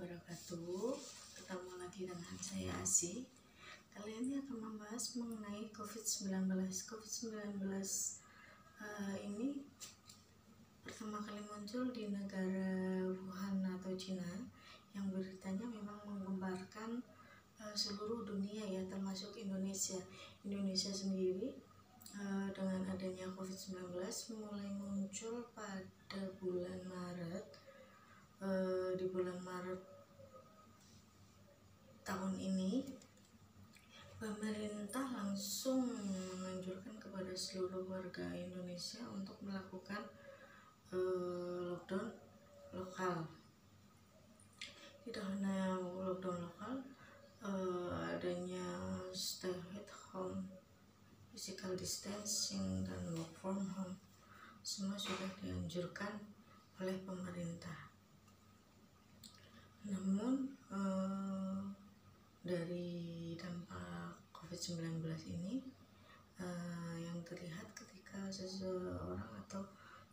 wabarakatuh. Ketemu lagi dengan saya Asi. Kali ini akan membahas mengenai COVID-19. COVID-19 ini pertama kali muncul di negara Wuhan atau Cina, yang beritanya memang menggemparkan seluruh dunia ya, termasuk Indonesia. Indonesia sendiri dengan adanya COVID-19 mulai muncul pada bulan Maret. Di bulan Maret tahun ini, pemerintah langsung menganjurkan kepada seluruh warga Indonesia untuk melakukan lockdown lokal. Tidak hanya lockdown lokal, adanya stay at home, physical distancing, dan work from home, semua sudah dianjurkan oleh pemerintah. Namun dari dampak COVID-19 ini yang terlihat ketika seseorang atau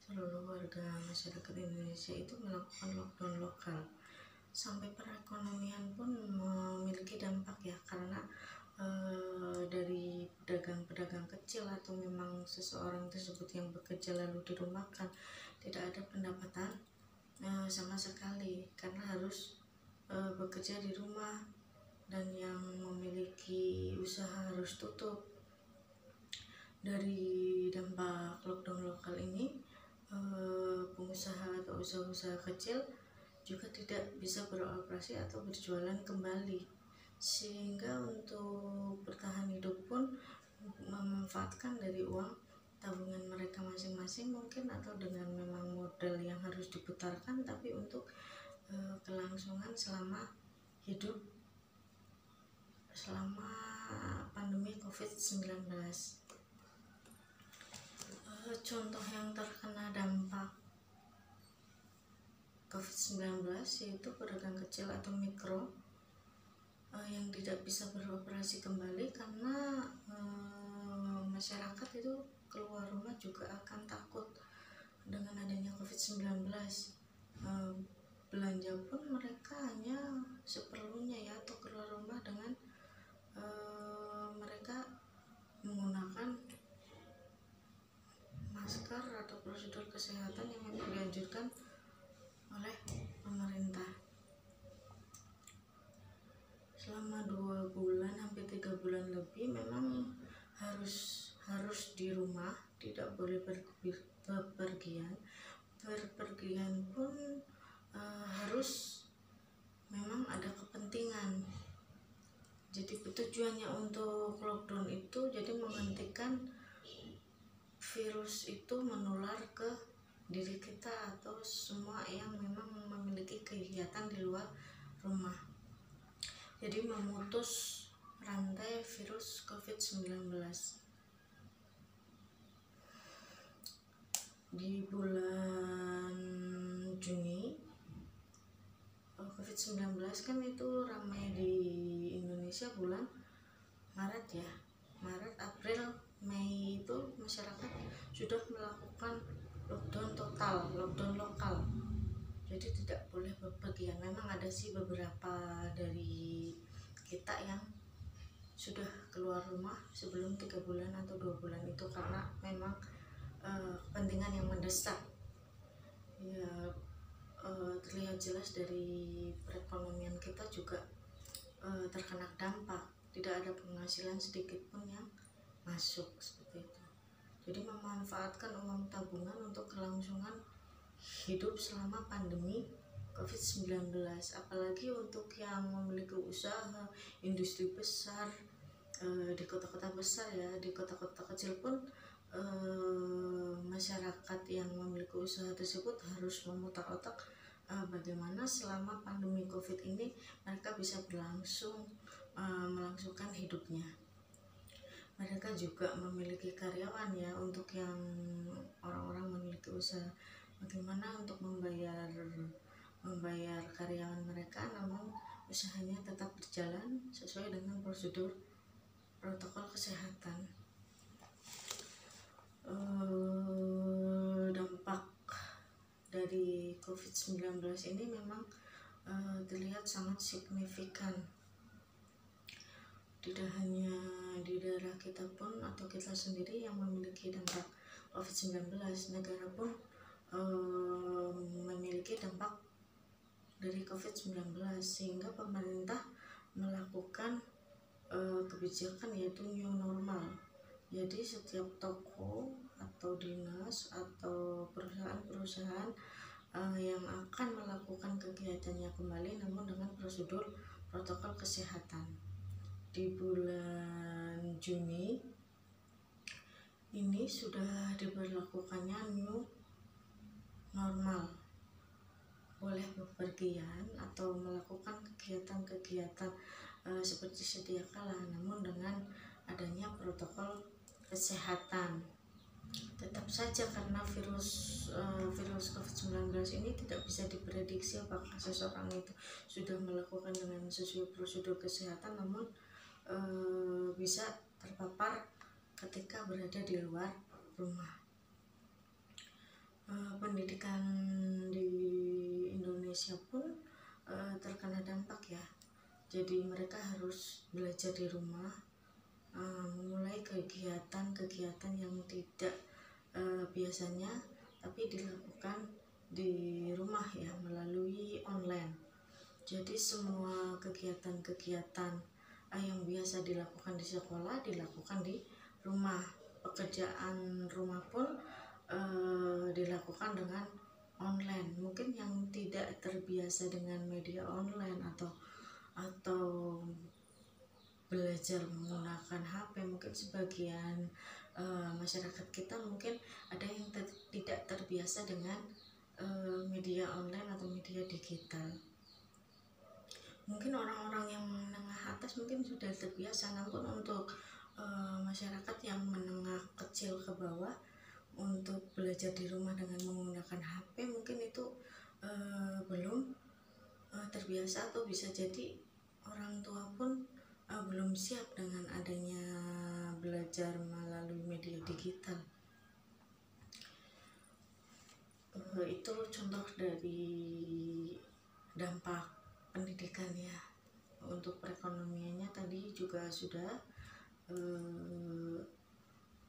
seluruh warga masyarakat Indonesia itu melakukan lockdown lokal, sampai perekonomian pun memiliki dampak ya, karena dari pedagang-pedagang kecil atau memang seseorang tersebut yang bekerja lalu dirumahkan, tidak ada pendapatan sama sekali karena harus bekerja di rumah, dan yang memiliki usaha harus tutup. Dari dampak lockdown lokal ini, pengusaha atau usaha-usaha kecil juga tidak bisa beroperasi atau berjualan kembali, sehingga untuk bertahan hidup pun memanfaatkan dari uang tabungan mereka masing-masing mungkin, atau dengan memang modal yang harus diputarkan, tapi untuk kelangsungan selama hidup selama pandemi COVID-19. Contoh yang terkena dampak COVID-19 yaitu pedagang kecil atau mikro yang tidak bisa beroperasi kembali karena masyarakat itu keluar rumah juga akan takut dengan adanya COVID-19. Belanja pun mereka hanya seperlunya ya, atau keluar rumah dengan mereka menggunakan masker atau prosedur kesehatan yang memang dianjurkan oleh pemerintah. Selama 2 bulan hampir 3 bulan lebih memang harus di rumah, tidak boleh bepergian. Berpergian pun harus memang ada kepentingan. Jadi tujuannya untuk lockdown itu jadi menghentikan virus itu menular ke diri kita atau semua yang memang memiliki kegiatan di luar rumah. Jadi memutus rantai virus COVID-19. Di bulan Juni, COVID-19 kan itu ramai di Indonesia bulan Maret ya. Maret, April, Mei itu masyarakat sudah melakukan lockdown total, lockdown lokal. Jadi tidak boleh bepergian. Memang ada sih beberapa dari kita yang sudah keluar rumah sebelum 3 bulan atau 2 bulan itu karena memang kepentingan yang mendesak ya. Terlihat jelas dari perekonomian kita juga terkena dampak, tidak ada penghasilan sedikit pun yang masuk seperti itu. Jadi memanfaatkan uang tabungan untuk kelangsungan hidup selama pandemi COVID-19, apalagi untuk yang memiliki usaha industri besar di kota-kota besar ya. Di kota-kota kecil pun masyarakat yang memiliki usaha tersebut harus memutar otak bagaimana selama pandemi COVID ini mereka bisa melangsungkan hidupnya. Mereka juga memiliki karyawan ya, untuk yang orang-orang memiliki usaha, bagaimana untuk membayar karyawan mereka namun usahanya tetap berjalan sesuai dengan prosedur protokol kesehatan. Dampak dari COVID-19 ini memang terlihat sangat signifikan. Tidak hanya di daerah kita pun atau kita sendiri yang memiliki dampak COVID-19, negara pun memiliki dampak dari COVID-19, sehingga pemerintah melakukan kebijakan yaitu new normal. Jadi setiap toko atau dinas atau perusahaan-perusahaan yang akan melakukan kegiatannya kembali namun dengan prosedur protokol kesehatan. Di bulan Juni ini sudah diberlakukannya new normal, boleh bepergian atau melakukan kegiatan-kegiatan seperti sedia kala namun dengan adanya protokol kesehatan. Tetap saja karena virus COVID-19 ini tidak bisa diprediksi apakah seseorang itu sudah melakukan dengan sesuai prosedur kesehatan namun bisa terpapar ketika berada di luar rumah. Pendidikan di Indonesia pun terkena dampak ya. Jadi mereka harus belajar di rumah, memulai kegiatan-kegiatan yang tidak biasanya tapi dilakukan di rumah ya, melalui online. Jadi semua kegiatan-kegiatan yang biasa dilakukan di sekolah dilakukan di rumah. Pekerjaan rumah pun dilakukan dengan online. Mungkin yang tidak terbiasa dengan media online atau belajar menggunakan HP, mungkin sebagian masyarakat kita mungkin ada yang tidak terbiasa dengan media online atau media digital. Mungkin orang-orang yang menengah atas mungkin sudah terbiasa, namun untuk masyarakat yang menengah kecil ke bawah untuk belajar di rumah dengan menggunakan HP mungkin itu belum terbiasa, atau bisa jadi orang tua pun belum siap dengan adanya belajar melalui media digital. Itu contoh dari dampak pendidikan ya. Untuk perekonomiannya tadi juga sudah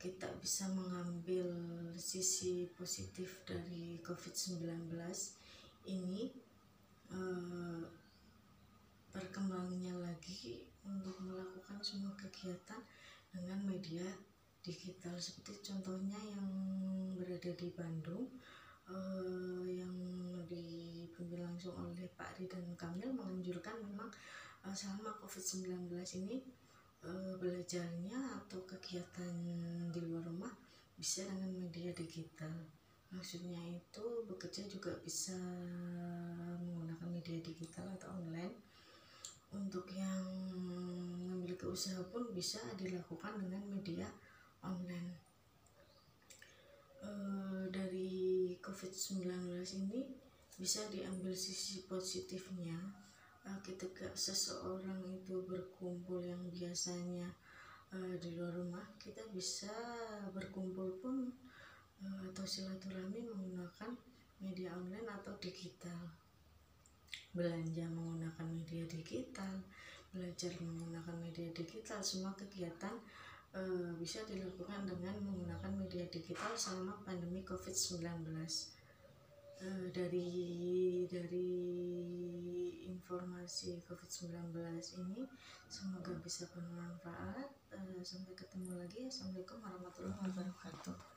kita bisa mengambil sisi positif dari COVID-19 ini. Berkembangnya lagi untuk melakukan semua kegiatan dengan media digital, seperti contohnya yang berada di Bandung, yang dipimpin langsung oleh Pak Ridwan Kamil, menganjurkan memang selama COVID-19 ini belajarnya atau kegiatan di luar rumah bisa dengan media digital. Maksudnya itu bekerja juga bisa menggunakan media digital atau online. Untuk yang memiliki usaha pun bisa dilakukan dengan media online. Dari COVID-19 ini bisa diambil sisi positifnya. Ketika seseorang itu berkumpul yang biasanya di luar rumah, kita bisa berkumpul pun atau silaturahmi menggunakan media online atau digital. Belanja menggunakan media digital, belajar menggunakan media digital, semua kegiatan bisa dilakukan dengan menggunakan media digital selama pandemi COVID-19. Dari informasi COVID-19 ini semoga bisa bermanfaat. Sampai ketemu lagi. Assalamualaikum warahmatullahi wabarakatuh.